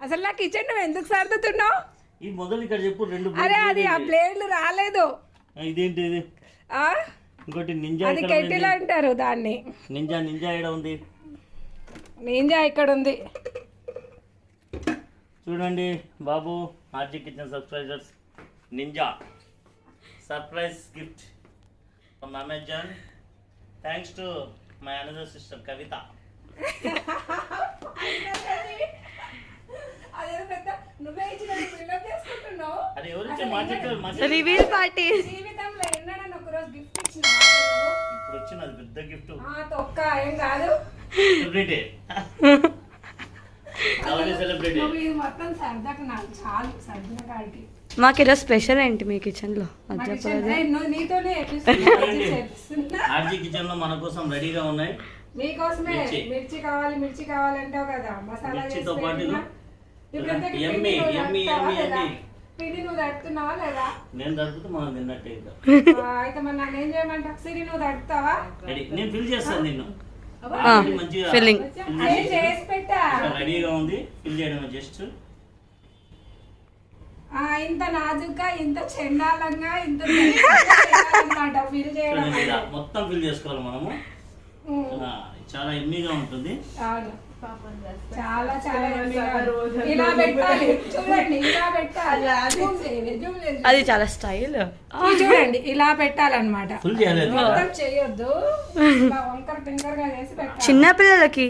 అసలు నా కిచెన్ నువ్వు ఎందుకు సర్దుతున్నావు? ఈ మొదలు ఇక్కడ చెప్పు రెండు. అరే అది ఆ ప్లేట్లు రాలేదు. ఇదేంటి ఇది? ఇంకోటి నింజా. అది కెటిల్ అంటారు దాన్ని. నింజా నింజా ఎక్కడ ఉంది? నింజా ఇక్కడ ఉంది చూడండి బాబు. RG kitchen subscribers, ninja surprise gift from Amazon. Thanks to my another sister Kavitha. Reveal party. జీవితంలో ఎన్నడన్నా ఒక రోజు గిఫ్ట్ ఇచ్చినా? ఇప్పుడు వచ్చినది పెద్ద గిఫ్ట్. తొక్క ఏం కాదు. సెలబ్రిటీ. సెలబ్రిటీ. మొత్తం సరదాకు నాకు చాలు సర్దిన కాడికి. మాకు ఈరోజు స్పెషల్ ఏంటి మీ కిచెన్ లో? ఆర్జీ కిచెన్ లో మన కోసం రెడీగా ఉన్నాయి. మీకోసమే మిర్చి కావాలి మిర్చి కావాలంటావు కదా, మసాలా మిర్చితో పాటు పిండి నువ్వు తడుతున్నావా లేదా? నేను తడుపుతూ మనం తిన్నట్టే. అయితే మరి నన్ను ఏం చేయమంటావు? సిరి నువ్వు తడుపుతావా? నేను ఫిల్ చేస్తాను నిన్ను. మంచిగా చేసి పెట్టా. రెడీగా ఉంది. ఫిల్ చేయడం జస్ట్ ఇంత నాజుగా ఇంత చెండాలంగా ఇంత అన్నమాట ఫిల్ చేయడం. మొత్తం ఫిల్ చేసుకోవాలి మనము. చాలా ఎమ్మీగా ఉంటుంది. చాలా చాలా ఇలా పెట్టాలి. చూడండి ఇలా పెట్టాలి. అది చాలా స్టైల్. చూడండి ఇలా పెట్టాలన్నమాట. ఫుల్ చేయాలి. మొత్తం చేయొద్దు. వంకర టింకర్ గా చేసి పెట్టాలి. చిన్న పిల్లలకి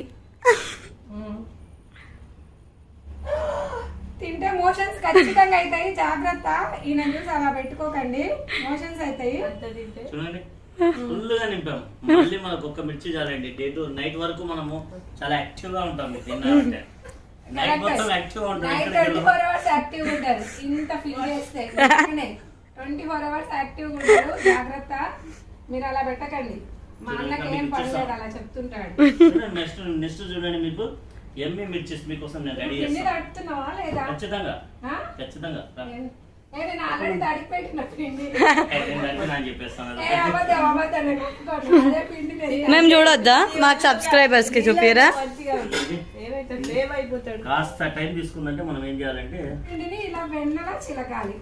తింటే మోషన్స్ ఖచ్చితంగా అవుతాయి. జాగ్రత్త. ఈయన చూసి అలా పెట్టుకోకండి, మోషన్స్ అవుతాయి. చూడండి ఫుల్ గా నింపాము. మళ్ళీ మనకు ఒక్క మిర్చి చాలండి. డే టు నైట్ వరకు మనము చాలా యాక్టివ్ గా ఉంటాం. తిన్నామంటే నైట్ మొత్తం యాక్టివ్ గా ఉంటాం. 24 hours యాక్టివ్ ఉంటారు. ఇంత ఫిల్ చేస్తే 24 hours యాక్టివ్ ఉంటారు. జాగ్రత్త. మీరు అలా పెట్టకండి. మా అన్నకి ఏం పడలేదు అలా చెప్తుంటాడు. నెక్స్ట్ చూడండి, మీకు ఎమ్మి మిర్చిస్ మీకోసం నేను రెడీ చేస్తాను. తడుతున్నావా లేదా? ఖచ్చితంగా ఖచ్చితంగా. నేను ఆల్రెడీ తడిపి పెట్టిన పిండి. మేము చూడొద్దా? మాకు సబ్స్క్రైబర్స్ కి చూపిరా. కాస్త టైం తీసుకుందంటే మనం ఏం చేయాలంటే పిండిని ఇలా వెన్నలా చిలకాలి.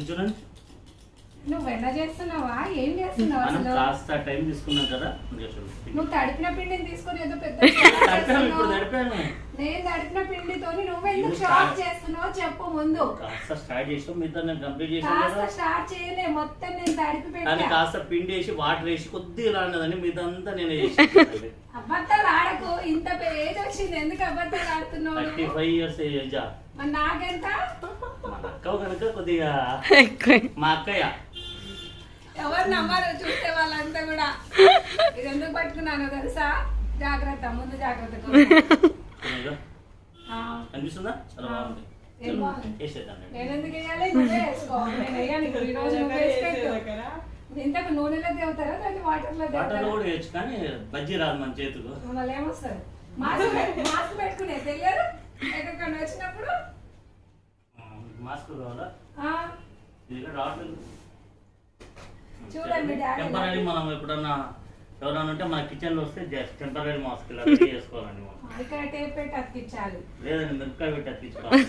చూడండి. నువ్వు వెన్న చేస్తున్నావా? ఏం చేస్తున్నావా? అసలు కాస్త టైం తీసుకున్నాం కదా. నువ్వు తడిపిన పిండిని తీసుకొని ఏదో పెద్ద నేను తడిపిన పిండితో నువ్వు ఎందుకు స్టార్ట్ చేస్తున్నావు చెప్పు ముందు. కాస్త స్టార్ట్ చేసావు, మీతో నేను కంప్లీట్ చేసాను. కాస్త స్టార్ట్ చేయలే, మొత్తం నేను తడిపి పెట్టాను. కాస్త పిండి వేసి వాటర్ వేసి కొద్దిగా ఇలా అన్నదని మీదంతా నేను చేసి. అబద్ధాలు ఆడకు. ఇంత ఏజ్ వచ్చింది, ఎందుకు అబద్ధాలు ఆడుతున్నావు? 35 years ఏజ్. మరి నాకెంత? మా అక్క కనుక కొద్దిగా మా అక్కయ్య. ఎవరు నమ్మరు చూసే వాళ్ళంతా కూడా. ఇది ఎందుకు పట్టుకున్నాను తెలుసా? జాగ్రత్త, ముందు జాగ్రత్త. అనిపిస్తుందా? చాలా బాగుంది. నేను ఎందుకు వేయాలి? నువ్వే వేసుకో. నేను వేయాలి. ఈరోజు నువ్వు వేసుకో. ఇంతకు నూనెలో తేవుతారా దాన్ని వాటర్ లో కూడా వేయచ్చు, కానీ బజ్జీ రాదు మన చేతులు. మళ్ళీ ఏమొస్తుంది? మాస్క్ పెట్టుకునే తెలియదు ఎక్కడికన్నా వచ్చినప్పుడు. మాస్క్ కావాలా? ఇది రావట్లేదు. చూడండి టెంపరీ మనం ఎప్పుడన్నా ఎవరైనా ఉంటే మన కిచెన్ లో వస్తే జస్ట్ టెంపరీ మాస్క్ ఇలా చేసుకోవాలండి. ఇక్కడ టేప్ పెట్టి అతికించాలి. లేదండి, మిరపకాయ పెట్టి అతికించుకోవాలి.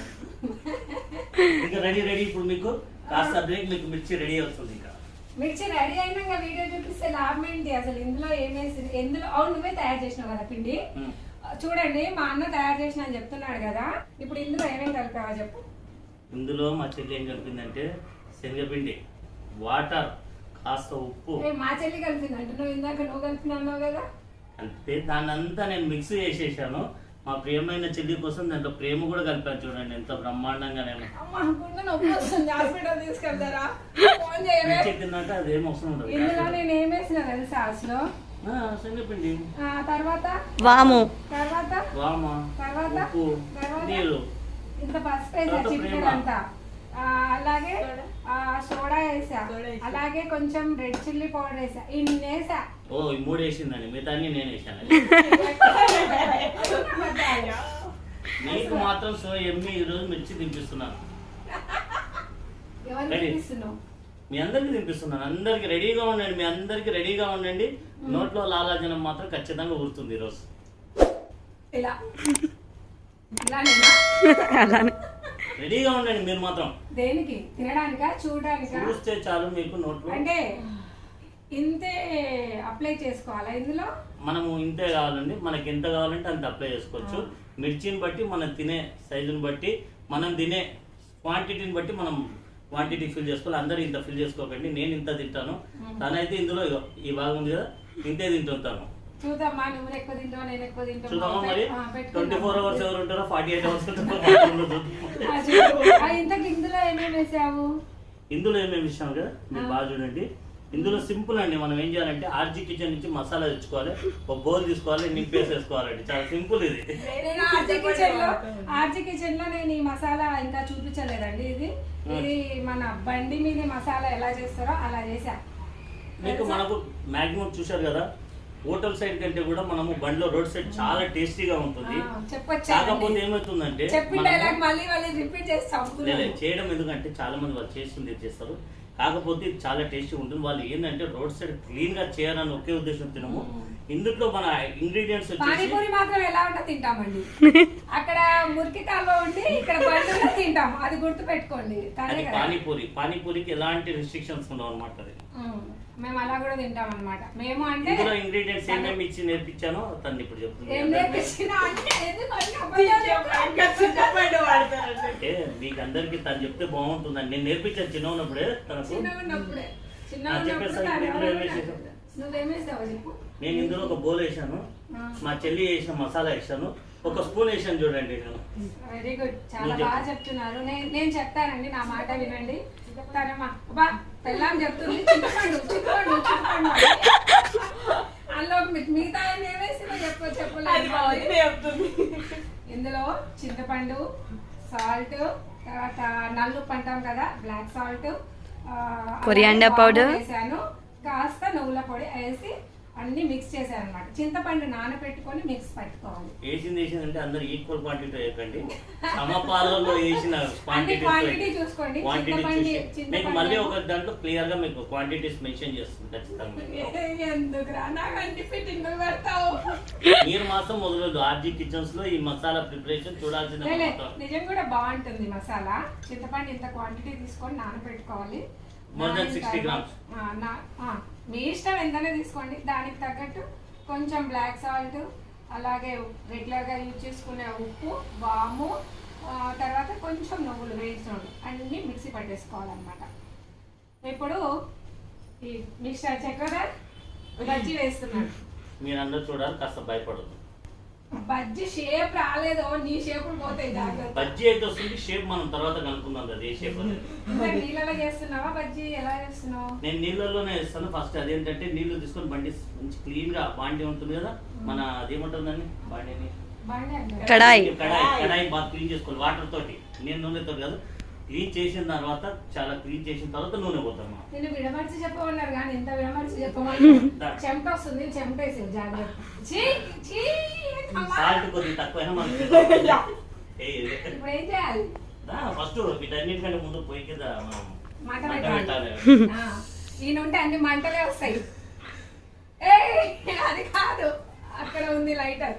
ఇంకా రెడీ. ఇప్పుడు మీకు కాస్త బ్రేక్, మీకు మిర్చి రెడీ అవుతుంది. ఇంకా మిర్చి రెడీ అయినాక వీడియో చూపిస్తే లాభం ఏంటి? అసలు ఇందులో ఏమేసి అవును నువ్వే తయారు చేసినావు కదా పిండి. చూడండి మా అన్న తయారు చేసిన అని చెప్తున్నాడు కదా. ఇప్పుడు ఇందులో ఏమేమి కలిపావా చెప్పు. ఇందులో మా చెల్లి ఏం కలిపిందంటే శనగపిండి, వాటర్, కాస్త ఉప్పు. మా చెల్లి కలిపింది అంటే నువ్వు ఇందాక నువ్వు కలిపినావు కదా. అంటే దాన్ని అంతా నేను మిక్స్ చేసేసాను. మా ప్రియమైన చెల్లి కోసం దాంట్లో ప్రేమ కూడా కలిపాను. చూడండి ఎంత బ్రహ్మాండంగా. నేను హాస్పిటల్ తీసుకెళ్తారా? తిన్నాక అదేం అవసరం ఉండదు. ఇందులో నేను ఏం వేసిన తెలుసా? అసలు శనగపిండి, తర్వాత వాము, తర్వాత ఉప్పు, నీరు, ఇంత పసుపు వేసా చిటికెడంతా. అలాగే సోడా వేసా, అలాగే కొంచెం రెడ్ చిల్లీ పౌడర్ వేసా. ఇన్ని వేసా. ఓ ఈ 3 వేసిందండి, మిగతా నేను వేసాను. నీకు మాత్రం సో ఎమ్మి ఈరోజు మిర్చి తినిపిస్తున్నాను. ఎవరు తినిపిస్తున్నావు? మీ అందరికి తినిపిస్తున్నాను. అందరికి రెడీగా ఉండండి, మీ అందరికి రెడీగా ఉండండి. నోట్లో లాలాజనం మాత్రం ఖచ్చితంగా ఊరుతుంది ఈరోజు. ఇలా ఇలానేనా? అలానే రెడీగా ఉండండి మీరు మాత్రం. దేనికి? తినడానికా చూడడానికా? చూస్తే చాలు మీకు నోట్లో. అంటే ఇంతే అప్లై చేసుకోవాలా ఇందులో? మనము ఇంతే కావాలండి, మనకి ఎంత కావాలంటే అంత అప్లై చేసుకోవచ్చు. మిర్చిని బట్టి మనం తినే సైజుని బట్టి మనం తినే క్వాంటిటీని బట్టి మనం క్వాంటిటీ ఫిల్ చేసుకోవాలి. అందరూ ఇంత ఫిల్ చేసుకోకండి. నేను ఇంత తింటాను, తనైతే ఇందులో ఇగో ఈ భాగం ఉంది కదా ఇంతే తింటుంటాను. చూద్దామా, నువ్వు ఎక్కువ తింటావు నేను ఎక్కువ చూద్దామా మరి. 24 hours ఎవరు ఉంటారో 48 hours ఉంటారో. ఇంతకు ఇందులో ఏమేమి వేసావు? ఇందులో ఏమేమి ఇచ్చాము కదా మీరు బాగా చూడండి. ఇందులో సింపుల్ అండి. మనం ఏం చేయాలంటే ఆర్జీ కిచెన్ నుంచి మసాలా తెచ్చుకోవాలి, ఒక బౌల్ తీసుకోవాలి, నింపేసేసుకోవాలండి. చాలా సింపుల్ ఇది. ఆర్జీ కిచెన్ లో నేను ఈ మసాలా ఇంకా చూపించలేదండి. ఇది మన బండి మీద మసాలా ఎలా చేస్తారో అలా చేసా. మీకు మనకు మాక్సిమం చూశారు కదా, హోటల్ సైడ్ కంటే కూడా మనము బండిలో రోడ్ సైడ్ చాలా టేస్టీగా ఉంటుంది. కాకపోతే ఏమవుతుందంటే చేయడం ఎందుకంటే చాలా మంది వాళ్ళు చేస్తుంది చేస్తారు. కాకపోతే ఇది చాలా టేస్టీ ఉంటుంది. వాళ్ళు ఏంటంటే రోడ్ సైడ్ క్లీన్ గా చేయాలని ఒకే ఉద్దేశం తినము. ఇందులో మన ఇంగ్రీడియంట్స్ పానీపూరి మాత్రం ఎలా ఉంటే తింటామండి. అక్కడ మురికి కాల్లో ఉండి ఇక్కడ బండిలో తింటాం, అది గుర్తు పెట్టుకోండి. పానీపూరికి ఎలాంటి రిస్ట్రిక్షన్స్ ఉండవు అనమాట. మేము అలా కూడా తింటాం అనమాట. మేము అంటే ఇందులో ఇంగ్రీడియంట్స్ ఏమేమి ఇచ్చి నేర్పించానో తను ఇప్పుడు చెప్తుంది. మీకు అందరికి తను చెప్తే బాగుంటుందండి. నేను నేర్పించాను చిన్న ఉన్నప్పుడే తనకు. నేను ఇందులో ఒక బౌల్ వేసాను, మా చెల్లి వేసిన మసాలా వేసాను, ఒక స్పూన్ వేసాను చూడండి. నేను వెరీ గుడ్, చాలా బాగా చెప్తున్నారు. నేను చెప్తానండి, నా మాట వినండి. పెళ్ళాం చెప్తుంది చింతపండు చింతపండు చింతపండు అందులో మిగతా ఏమేసిందో చెప్పలేదు. ఇందులో చింతపండు, సాల్ట్, తర్వాత నల్లుప్పు అంటాం కదా, బ్లాక్ సాల్ట్, కొరియాండర్ పౌడర్ వేసాను, కాస్త నువ్వుల పొడి వేసి అన్ని మిక్స్ చేశాను అనమాట. చింతపండు నానబెట్టుకొని మిక్స్ పట్టుకోవాలి. వేసిందంటే అందరు ఈక్వల్ క్వాంటిటీ వేయకండి, సమపాలలో వేసిన క్వాంటిటీ చూసుకోండి. మీకు మళ్ళీ ఒక దాంట్లో క్లియర్ గా మీకు క్వాంటిటీస్ మెన్షన్ చేస్తుంది ఖచ్చితంగా. మీరు మాత్రం మొదలు ఆర్జీ కిచెన్స్ లో ఈ మసాలా ప్రిపరేషన్ చూడాల్సిన. నిజం కూడా బాగుంటుంది మసాలా. చింతపండు ఇంత క్వాంటిటీ తీసుకొని నానబెట్టుకోవాలి. More than 60 grams. మీ ఇష్టం ఎంతనే తీసుకోండి. దానికి తగ్గట్టు కొంచెం బ్లాక్ సాల్ట్, అలాగే రెగ్యులర్గా యూజ్ చేసుకునే ఉప్పు, వాము, తర్వాత కొంచెం నువ్వులు వేయించడం అన్నీ మిక్సీ పట్టేసుకోవాలన్నమాట. ఇప్పుడు ఈ మిక్సర్ చక్కెర బజ్జీ వేస్తున్నాను. మీరందరూ చూడాలి, కాస్త భయపడదు. బజ్జీ షేప్ రాలేదో నీ షేపులు పోతాయి జాగ్రత్త. బజ్జీ అయితే వస్తుంది, షేప్ మనం తర్వాత కనుక్కుందాం కదా ఏ షేప్ అనేది. నీళ్ళలో చేస్తున్నావా బజ్జీ? ఎలా చేస్తున్నావు? నేను నీళ్ళలోనే వేస్తాను ఫస్ట్. అదేంటంటే నీళ్లు తీసుకొని బండి మంచి క్లీన్ గా బాండి ఉంటుంది కదా, మన అదేముంటుందండి బాండిని కడాయి బాగా క్లీన్ చేసుకోవాలి వాటర్ తోటి. నేను నూనెతో కాదు, క్లీన్ చేసిన తర్వాత చాలా క్లీన్ చేసిన తర్వాత నూనె పోతాను. నేను విడమర్చి చెప్పమన్నారు కానీ ఇంత విడమర్చి చెప్పమని చెమట వస్తుంది. చెమట వేసేది జాగ్రత్త. సాల్ట్ కొద్దిగా తక్కువైనా మనకి. ఇప్పుడు ఏం చేయాలి? ఫస్ట్ వీటన్నిటికంటే ముందు పొయ్యి కింద మంట పెట్టాలి. ఈయన ఉంటే అన్ని మంటలే వస్తాయి. అది కాదు, అక్కడ ఉంది లైటర్.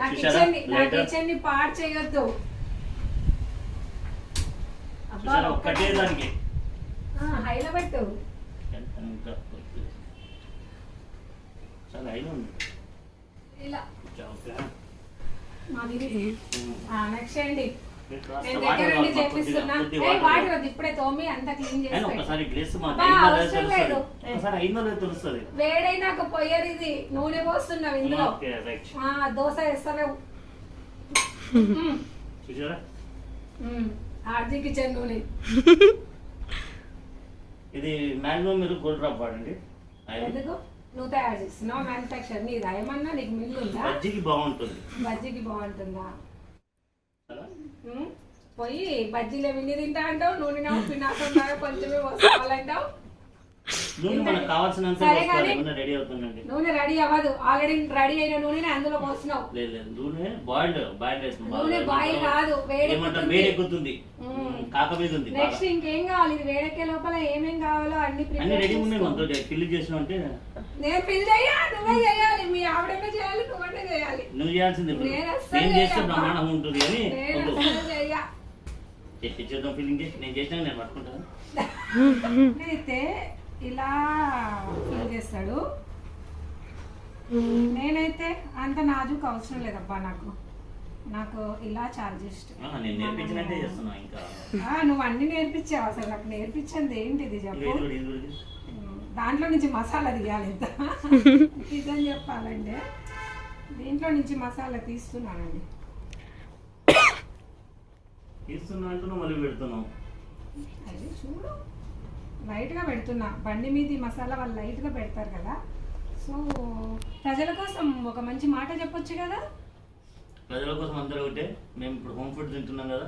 నా కిచెన్ ని పాడు చేయొద్దు. ఒక్కటే దానికి హైలో పెట్టు. చాలా హైలో ఉంది. ఇలా నెక్స్ట్ అండి చేపిస్తున్నా. వాటి వద్దు, ఇప్పుడే తోమి అంత క్లీన్ చేసి వేడైనాక పొయ్యరు. ఇది నూనె పోస్తున్నావు ఇందులో. దోశ వేస్తావు. ఆర్జీ కిచెన్ నూనె. ఇది మాక్సిమం మీరు గోల్డ్ డ్రాప్ వాడండి. ఎందుకు? నువ్వు తయారు చేస్తున్నావు, మ్యానుఫ్యాక్చర్ నీదా? ఏమన్నా నీకు మిల్లు ఉందా? బజ్జీకి బాగుంటుంది. బజ్జీకి బాగుంటుందా? పోయి బజ్జీలు విన్ని తింటా అంటావు, నూనె పిన్నాకుంటా కొంచెమే వస్తావాలంటావు. నూనె మనకు కావాల్సినంత సరే వేసుకోవాలి. కానీ నూనె రెడీ అవుతుందండి. నూనె రెడీ అవ్వదు, ఆల్రెడీ రెడీ అయిన నూనె అందులో పోస్తున్నావు. లేదు లేదు, నూనె బాయిల్డ్ వేస్తుంది. నూనె బాయిల్ కాదు, ఏమంటారు, వేడెక్కుతుంది, కాక మీద ఉంది. నెక్స్ట్ ఇంకేం కావాలి? ఇది వేడెక్కే లోపల ఏమేం కావాలో అన్ని అన్ని రెడీ ప్రిపేర్ ఉన్నాయి మనతో. ఫిల్ చేసిన అంటే నేను ఫిల్ చేయాలి, నువ్వే చేయాలి. మీ ఆవిడనే చేయాలి, నువ్వే చేయాలి. నువ్వు చేయాల్సింది. నేను అస్సలు నేను చేస్తే చేయను. బ్రహ్మాండంగా ఉంటుంది అని నేను వద్దు. అసలు చెయ్య. చేద్దాం, ఫిల్లింగ్ చేసి నేను చేసినా నేను పట్టుకుంటాను. అయితే ఇలా ఫిల్ చేస్తాడు. నేనైతే అంత నాజుకు అవసరం లేదబ్బా, నాకు ఇలా చార్జ్ ఇష్టం. నేను నేర్పించినట్టే చేస్తున్నా. ఇంకా నువ్వు అన్ని నేర్పించావు, అసలు నాకు నేర్పించింది ఏంటిది చెప్పు. ఇది దాంట్లో నుంచి మసాలా తీయాలి ఇంత నిజం చెప్పాలంటే దీంట్లో నుంచి మసాలా తీస్తున్నానండి. తీస్తున్నా అంటున్నా, మళ్ళీ పెడుతున్నాం. అది చూడు, లైట్గా పెడుతున్నా. బండి మీద మసాలా వాళ్ళు లైట్గా పెడతారు కదా. సో ప్రజల కోసం ఒక మంచి మాట చెప్పొచ్చు కదా. ప్రజల కోసం అందరూ ఒకటే. మేము ఇప్పుడు హోమ్ ఫుడ్ తింటున్నాం కదా,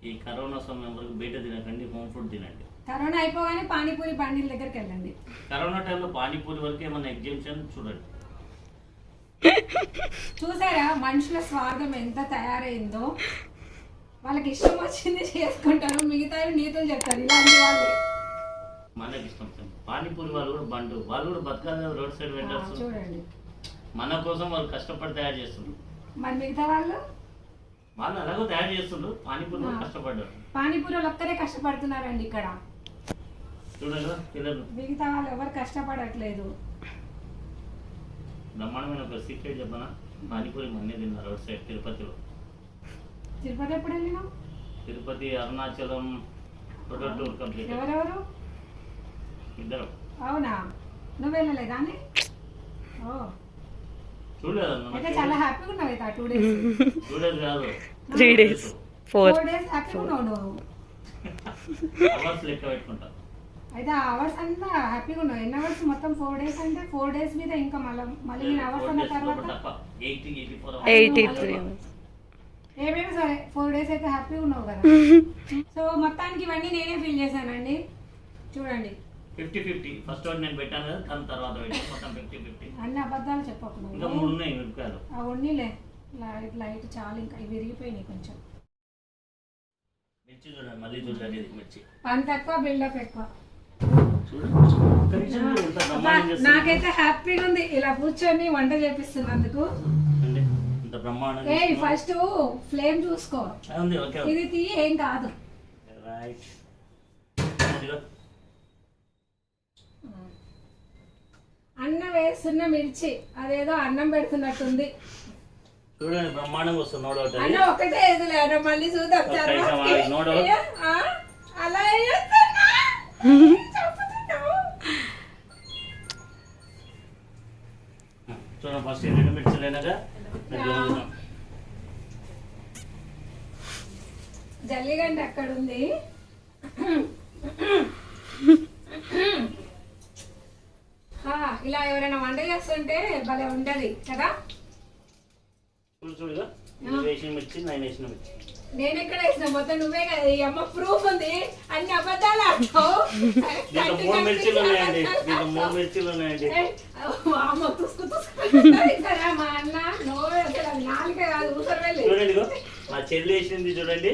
ఈ కరోనా సమయం వరకు బయట తినకండి, హోమ్ ఫుడ్ తినండి. కరోనా అయిపోగానే పానీపూరి బండిల దగ్గరికి వెళ్ళండి. కరోనా టైంలో పానీపూరి వరకు ఏమన్నా ఎగ్జిబిషన్ చూడండి. చూసారా మనుషుల స్వార్థం ఎంత తయారైందో. వాళ్ళకి ఇష్టం వచ్చింది చేసుకుంటారు, మిగతా నీతులు చెప్తారు ఇలాంటి వాళ్ళే. మనకి ఇష్టం పానీపూరి వాళ్ళు కూడా వాళ్ళు కూడా బతకాలి కదా, రోడ్ సైడ్ వెండర్స్. చూడండి మన కోసం వాళ్ళు కష్టపడి తయారు చేస్తుండ్రు. మరి మిగతా వాళ్ళు అలాగో తయారు చేస్తుండ్రు. పానీపూరి కూడా కష్టపడ్డారు. పానీపూరి వాళ్ళు ఒక్కరే కష్టపడుతున్నారండి ఇక్కడ. చూడండి కదా పిల్లలు, మిగతా వాళ్ళు ఎవరు కష్టపడట్లేదు. బ్రహ్మాండమైన ఒక సీక్రెట్ చెప్పనా, పానీపూరి మన్నే తిన్నారు రోడ్ సైడ్ తిరుపతిలో. తిరుపతి ఎప్పుడు వెళ్ళినావు? Tirupati, Arunachalam total complete. ఎవరెవరు? ఇద్దరు. అవునా, నువ్వు వెళ్ళలేదా? ఓ, చూడలేదు. అయితే చాలా హ్యాపీగా ఉన్నావు అయితే 2 days. చూడలేదు కాదు, 3 days 4 4 days హ్యాపీగా ఉన్నావు నువ్వు. అవర్స్ లెక్క పెట్టుకుంటా. అయితే ఆ అవర్స్ అంతా హ్యాపీగా ఉన్నావు. ఎన్ని అవర్స్ మొత్తం? 4 days అంటే 4 days మీద ఇంకా మళ్ళీ నేను అవర్స్ అన్న తర్వాత 83 ఏమేమి సరే 4 days అయితే హ్యాపీగా ఉన్నావు కదా. సో మొత్తానికి ఇవన్నీ నేనే ఫీల్ చేశానండి. చూడండి 50-50. ఫస్ట్ వన్ నేను పెట్టాను కదా, దాని తర్వాత పెట్టాను. మొత్తం 50-50. అన్ని అబద్ధాలు చెప్పకు ఇంకా నువ్వు. 3 ఉన్నాయి మిరపకాయలు. ఉన్నీలే లైట్ చాలు, ఇంకా ఇవి విరిగిపోయినాయి కొంచెం. మిర్చి చూడండి, మళ్ళీ చూడండి. ఇది మిర్చి పని తక్కువ, బిల్డప్ ఎక్కువ. చూడండి ఎంత బ్రహ్మాండంగా చేస్తుంది. నాకైతే హ్యాపీగా ఉంది ఇలా కూర్చొని వంట చేపిస్తున్నందుకు. అండి, ఇంత బ్రహ్మాండంగా ఏ చేస్తుంది. ఫస్ట్ ఫ్లేమ్ చూసుకో. ఉంది, ఓకే ఇది తీ, ఏం కాదు. రైట్. ఇదిగో అన్నం వేస్తున్న మిర్చి అదేదో అన్నం పెడుతున్నట్టుంది. చూడండి బ్రహ్మాండంగా వస్తుంది. No doubt. అన్నం ఒకటే ఎదులే, అన్నం మళ్ళీ చూద్దాం. Okay, తర్వాత okay, no doubt. అలా వేస్తున్నా. చంపుతున్నావు. చూడండి ఫస్ట్ 2 మిర్చిలు అయినాక జల్లిగంట అక్కడ ఉంది. ఇలా ఎవరైనా వంట చేస్తుంటే భలే ఉంటది కదా. చూడుగా వేసిన మిర్చి, నేను వేసిన మిర్చి. నేను ఎక్కడ వేసిన? మొత్తం నువ్వే కదా. ఈ అమ్మ ప్రూఫ్ ఉంది, అన్ని అబద్ధాలు ఆడతావు. దీంట్లో 3 మిర్చిలు ఉన్నాయండి. దీంట్లో 3 మిర్చిలు ఉన్నాయండి. అమ్మ తుసుకు కదా మా అన్న. నోవే అసలు నాలుక కాదు, ఊసరు వెళ్ళి. చూడండి ఇగో, మా చెల్లి వేసింది చూడండి.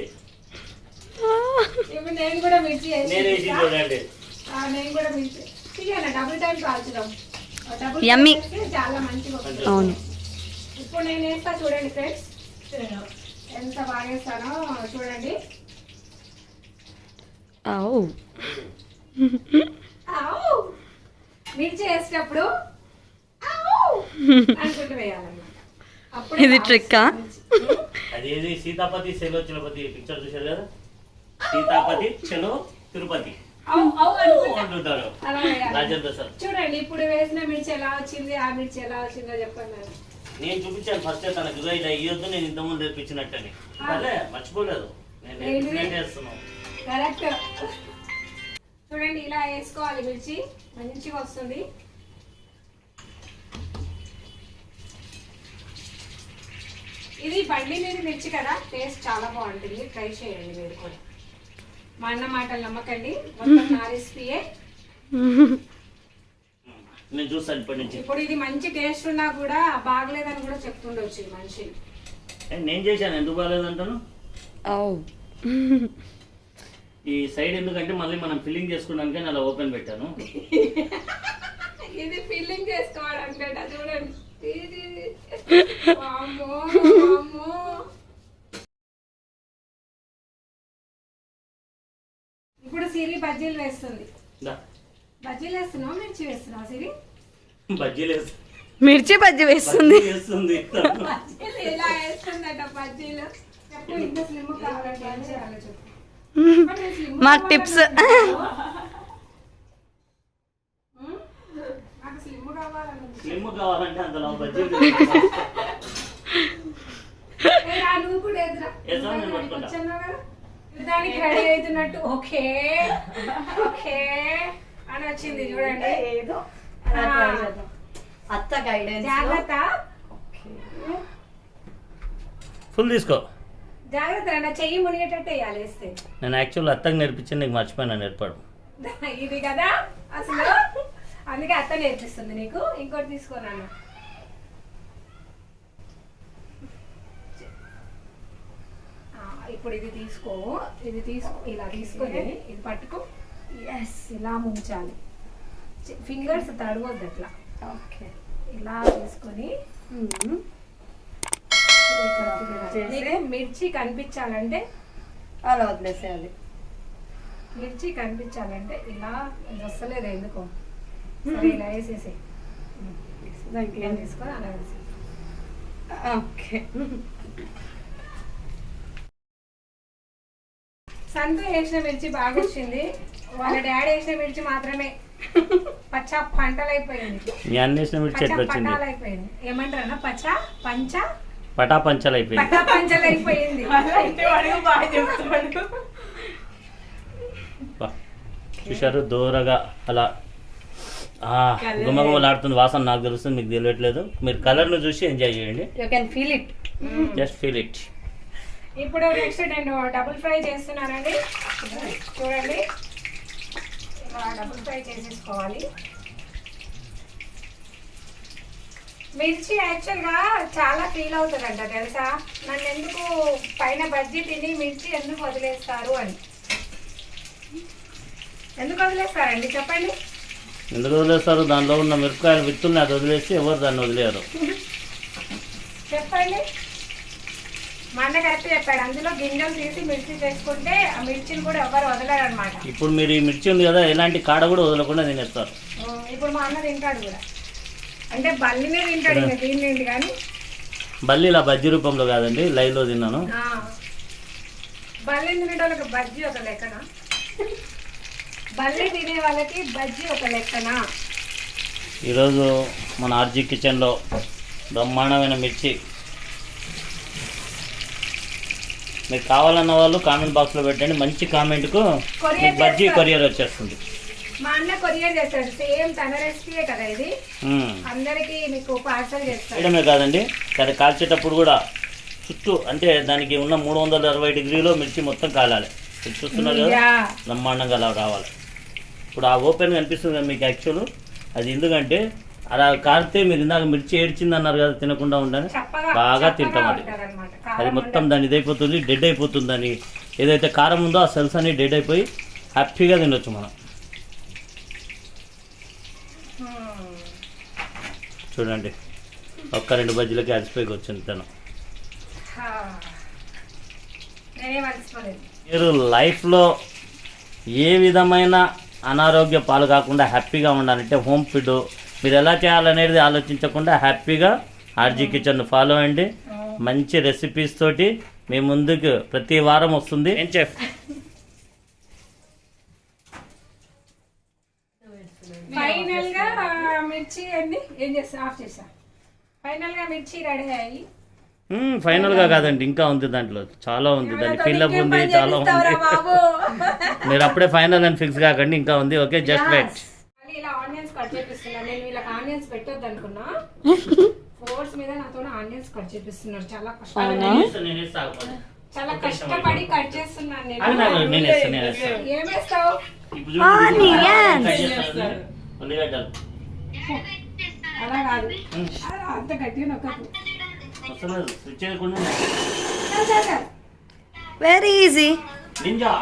ఇప్పుడు నేను కూడా మిర్చి నేను వేసి చూడండి. నేను కూడా మిర్చి తీయాలి. డబుల్ టైం కాల్చడం, డబుల్ Yummy. చాలా మంచిగా వస్తుంది. అవును. ఇప్పుడు నేను వేస్తా చూడండి ఫ్రెండ్స్, ఎంత బాగా వేస్తానో చూడండి. ఆవు ఆవు మిర్చి వేసేటప్పుడు ఆవు అనుకుంటూ వేయాలన్నమాట. అప్పుడు ఇది ట్రిక్కా? అదేది సీతాపతి చెలో తిరుపతి పిక్చర్ చూశారు కదా, సీతాపతి చెలో తిరుపతి అవు అవు అనుకుంటా. అంటుంటారు అలా వేయాలి. రాజేంద్ర సార్. చూడండి ఇప్పుడు వేసిన మిర్చి ఎలా వచ్చింది, ఆ మిర్చి ఎలా వచ్చిందో చెప్పండి. నేను చూపించాను ఫస్ట్ తనకు, ఇలా ఇయ్యొద్దు నేను ఇంతకుముందు నేర్పించినట్టని. అదే మర్చిపోలేదు, నేను నేర్పించినట్టు వేస్తున్నాను. కరెక్ట్. చూడండి ఇలా వేసుకోవాలి, మిర్చి మంచిగా వస్తుంది. ఇది బండి మీద మిర్చి కదా, టేస్ట్ చాలా బాగుంటుంది. ట్రై చేయండి మీరు కూడా. మా అన్న మాటలు నమ్మకండి, మొత్తం నా రెసిపీయే. నేను చూస్తాను ఇప్పటి నుంచి. ఇప్పుడు ఇది మంచి టేస్ట్ ఉన్నా కూడా బాగలేదని కూడా చెప్తుండొచ్చు ఈ మనిషి. నేను చేశాను, ఎందుకు బాగాలేదంటాను. ఈ సైడ్ ఎందుకంటే మళ్ళీ మనం ఫిల్లింగ్ చేసుకోవడానికి నేను అలా ఓపెన్ పెట్టాను. ఇది ఫిల్లింగ్ చేసుకోవాలంటే చూడండి. ఇప్పుడు సిరి బజ్జీలు వేస్తుంది. బజ్జీలు వేస్తున్నావు, మిర్చి వేస్తున్నావు సిరి? బజ్జీలు మిర్చి బజ్జీ వేస్తుంది. బజ్జీలు ఇలా వేస్తుందట బజ్జీలు. చెప్పు, ఇంత స్లిమ్ కావాలంటే ఏం చేయాలో చెప్పు. మాకు టిప్స్. నాకు స్లిమ్ కావాలని. స్లిమ్ కావాలంటే అందులో బజ్జీలు నువ్వు కూడా ఎదురా దానికి రెడీ అవుతున్నట్టు ఓకే ఓకే అని వచ్చింది చూడండి. ఏదో అత్త గైడెన్స్. జాగ్రత్త, ఫుల్ తీసుకో. జాగ్రత్త అన్న, చెయ్యి మునిగేటట్టు వేయాలి వేస్తే. నేను యాక్చువల్ అత్తకి నేర్పించి నీకు మర్చిపోయినా నేర్పడం. ఇది కదా అసలు, అందుకే అత్త నేర్పిస్తుంది నీకు. ఇంకోటి తీసుకోనన్న. ఇప్పుడు ఇది తీసుకో, ఇలా తీసుకొని ఇది పట్టుకో. ఎస్, ఇలా ముంచాలి. ఫింగర్స్ తడవద్దు అట్లా. ఓకే, ఇలా తీసుకొని నీకు మిర్చి కనిపించాలంటే అలా వదిలేసేయాలి. మిర్చి కనిపించాలంటే ఇలా వస్తలేదు ఎందుకో. సరే ఇలా వేసేసి దానికి ఇలా తీసుకొని అలా వేసి. ఓకే, సంతు వేసిన మిర్చి బాగా వచ్చింది, వాళ్ళ డాడీ వేసిన మిర్చి మాత్రమే పచ్చ పంటలైపోయింది. మీ అన్న వేసిన మిర్చి ఎట్లా వచ్చింది? పంటలైపోయింది. ఏమంటారన్నా పచ్చ పంచ పటాపంచలు అయిపోయింది. పట్టా పంచలైపోయింది. చూశారు, దూరగా అలా గుమగుమలాడుతుంది వాసన. నాకు తెలుస్తుంది, మీకు తెలియట్లేదు. మీరు కలర్ ను చూసి ఎంజాయ్ చేయండి. You can feel it, just feel it. ఇప్పుడు నెక్స్ట్ నేను డబుల్ ఫ్రై చేస్తున్నానండి. చూడండి, ఇలా డబుల్ ఫ్రై చేసేసుకోవాలి. మిర్చి యాక్చువల్గా చాలా ఫీల్ అవుతుందంట తెలుసా, నన్ను ఎందుకు పైన బజ్జీ తిని మిర్చి ఎందుకు వదిలేస్తారు అని. ఎందుకు వదిలేస్తారండి చెప్పండి? ఎందుకు వదిలేస్తారు? దానిలో ఉన్న మిరపకాయలు విత్తుల్ని అది వదిలేసి ఎవరు దాన్ని వదిలేరు. చెప్పండి. మా అన్న కరెక్ట్ చెప్పాడు, అందులో గింజలు తీసి మిర్చి చేసుకుంటే ఆ మిర్చిని కూడా ఎవరు వదలరు అనమాట. ఇప్పుడు మీరు ఈ మిర్చి ఉంది కదా, ఎలాంటి కాడ కూడా వదలకుండా తినేస్తారు. ఇప్పుడు మా అన్న తింటాడు కూడా, అంటే బల్లినే తింటాడు, ఇంకా తిండి కానీ బల్లి ఇలా బజ్జీ రూపంలో కాదండి, లైవ్ లో తిన్నాను. బల్లి తినే వాళ్ళకి బజ్జీ ఒక లెక్కన, బల్లి తినే వాళ్ళకి బజ్జీ ఒక లెక్కన. ఈరోజు మన ఆర్జీ కిచెన్లో బ్రహ్మాండమైన మిర్చి. మీకు కావాలన్న వాళ్ళు కామెంట్ బాక్స్లో పెట్టండి, మంచి కామెంట్కు బజ్జీ కొరియర్ వచ్చేస్తుంది. మా అన్న కొరియర్ చేస్తాడు, సేమ్ తన రెసిపీయే కదా ఇది, అందరికి మీకు పార్సల్ చేస్తాడు. వేయడమే కాదండి, అది కాల్చేటప్పుడు కూడా చుట్టూ అంటే దానికి ఉన్న 360 డిగ్రీలో మిర్చి మొత్తం కాలాలి. మీరు చూస్తున్నారు కదా, బ్రహ్మాండంగా అలా రావాలి. ఇప్పుడు ఆ ఓపెన్ కనిపిస్తుంది కదా మీకు, యాక్చువల్ అది ఎందుకంటే అలా కాలితే మీరు ఇందాక మిర్చి ఏడ్చింది అన్నారు కదా, తినకుండా ఉండని బాగా తింటాం. అది మొత్తం దాన్ని ఇదైపోతుంది, డెడ్ అయిపోతుంది. దాన్ని ఏదైతే కారం ఉందో ఆ సెల్స్ అన్ని డెడ్ అయిపోయి హ్యాపీగా తినొచ్చు మనం. చూడండి, ఒక్క 2 బజ్జీలకి అలసిపోయి వచ్చింది తను. మీరు లైఫ్లో ఏ విధమైన అనారోగ్య పాలు కాకుండా హ్యాపీగా ఉండాలంటే హోమ్ ఫుడ్ మీరు ఎలా చేయాలనేది ఆలోచించకుండా హ్యాపీగా ఆర్జీ కిచెన్ ఫాలో అవ్వండి. మంచి రెసిపీస్ తోటి మీ ముందుకు ప్రతి వారం వస్తుంది. ఏం చెఫ్ ఫైనల్ గా మిర్చి అన్ని ఏం చేస్తా ఆఫ్ చేసా. ఫైనల్ గా మిర్చి రెడీ అయ్యి, ఫైనల్ గా కాదండి, ఇంకా ఉంది, దాంట్లో చాలా ఉంది, దాని ఫిల్అప్ ఉంది, చాలా ఉంది. మీరు అప్పుడే ఫైనల్ అని ఫిక్స్ కాకండి, ఇంకా ఉంది. Okay, just wait. ఇలా ఆనియన్స్ కట్ చేపిస్తున్నారు. నేను వీళ్ళకి ఆనియన్స్ పెట్టొద్దు అనుకున్నా, ఫోర్స్ మీద నాతో ఆనియన్స్ కట్ చేపిస్తున్నారు. చాలా కష్టపడి కట్ చేస్తున్నాను నేను. నేను ఏమేస్తావు? ఉల్లిగడ్డలు అలా కాదు, అలా అంత గట్టిగా నొక్కకు. అసలు స్విచ్ చేయకుండా వెరీ ఈజీ, నింజా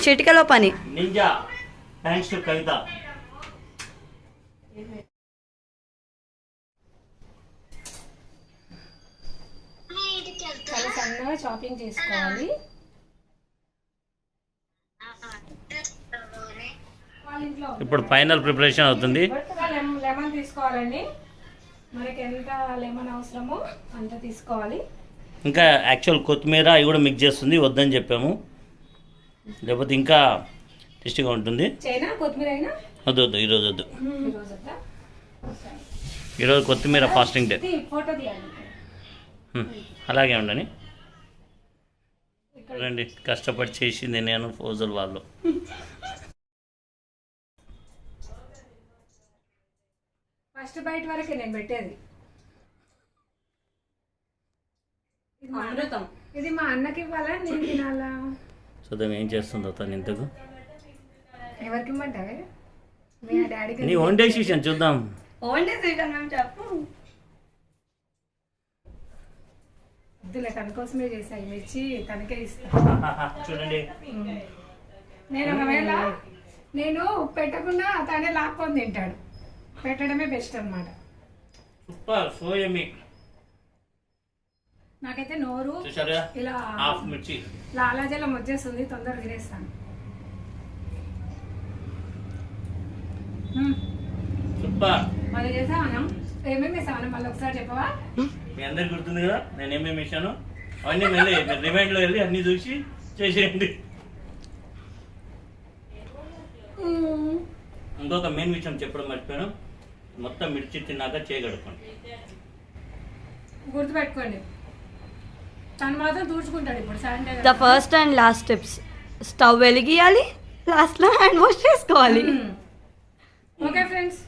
చిటికలో పని. నింజా థ్యాంక్స్ టు కవిత. చాలా సన్నగా చాపింగ్ చేసుకోవాలి. వాళ్ళ ఇంట్లో ఇప్పుడు ఫైనల్ ప్రిపరేషన్ అవుతుంది. లెమన్ తీసుకోవాలండి, మనకి ఎంత లెమన్ అవసరమో అంత తీసుకోవాలి. ఇంకా యాక్చువల్ కొత్తిమీర అవి కూడా మిక్స్ చేస్తుంది, వద్దని చెప్పాము, లేకపోతే ఇంకా టేస్టీగా ఉంటుంది. చైనా కొత్తిమీర అయినా వద్దు వద్దు, ఈరోజు వద్దు. ఈరోజు వద్దా? ఈరోజు కొత్తిమీర ఫాస్టింగ్ డే. ఫోటో తీయాలి. అలాగే ఉండని రండి, కష్టపడి చేసింది నేను, ఫోజల్ వాళ్ళు. ఫస్ట్ బైట్ వరకే నేను పెట్టేది. అమృతం. ఇది మా అన్నకి ఇవ్వాలా, నేను తినాలా? చూద్దాం ఏం చేస్తుందో తను ఇంతకు. ఎవరికి ఇమ్మంటావే? మీ డాడీకి. నీ ఓన్ డెసిషన్ చూద్దాం. ఓన్ డెసిషన్ మేము చెప్పు. వద్దులే, తన కోసమే చేసాయి మిర్చి, తనకే ఇస్తా. చూడండి, నేను ఒకవేళ నేను పెట్టకుండా తనే లాక్కొని తింటాడు, పెట్టడమే బెస్ట్ అన్నమాట. Super, so yummy. నాకైతే నోరు చూసారా, ఇలా హాఫ్ మిర్చి. లాలాజలం వచ్చేస్తుంది, తొందరగా తినేస్తాను. సూపర్. మళ్ళీ చేసా మనం ఏమేమి వేసామని మళ్ళీ ఒకసారి చెప్పవా? మీ అందరికి గుర్తుంది కదా నేను ఏమేమి వేసాను, అవన్నీ వెళ్ళి రిమైండ్లో వెళ్ళి అన్నీ చూసి చేసేయండి. ఇంకొక మెయిన్ విషయం చెప్పడం మర్చిపోయాను, మొత్తం మిర్చి తిన్నాక చేయగడుకోండి. గుర్తుపెట్టుకోండి, తను మాత్రం దూచుకుంటాడు ఇప్పుడు Sunday. The first and last tips, stove వెలిగియాలి, లాస్ట్లో హ్యాండ్ వాష్ చేసుకోవాలి. ఓకే ఫ్రెండ్స్,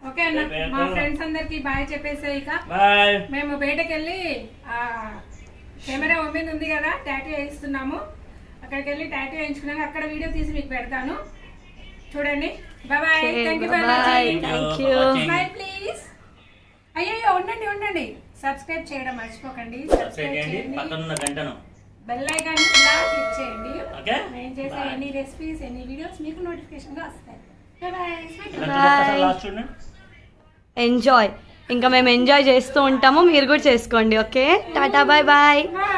ఓకే అన్న, మా ఫ్రెండ్స్ అందరికి బాయ్ చెప్పేసే. ఇక బాయ్. మేము బయటకు వెళ్ళి కెమెరా ఓపెన్ ఉంది కదా, టాటూ వేయిస్తున్నాము. అక్కడికి వెళ్ళి టాటూ వేయించుకున్నాక అక్కడ వీడియో తీసి మీకు పెడతాను, చూడండి. Bye, thank you very much. Thank you. Smile please. అయ్యో ఉండండి, సబ్స్క్రైబ్ చేయడం మర్చిపోకండి. సబ్స్క్రైబ్ చేయండి, పక్కన ఉన్న గంటను బెల్ ఐకాన్ ఇలా క్లిక్ చేయండి. ఓకే, నేను చేసే ఎన్ని రెసిపీస్, ఎన్ని వీడియోస్ మీకు నోటిఫికేషన్ గా వస్తాయి. లాస్ట్ చూడండి. ఎంజాయ్, ఇంకా మేము ఎంజాయ్ చేస్తూ ఉంటాము, మీరు కూడా చేసుకోండి. Okay, tata, bye bye. Bye.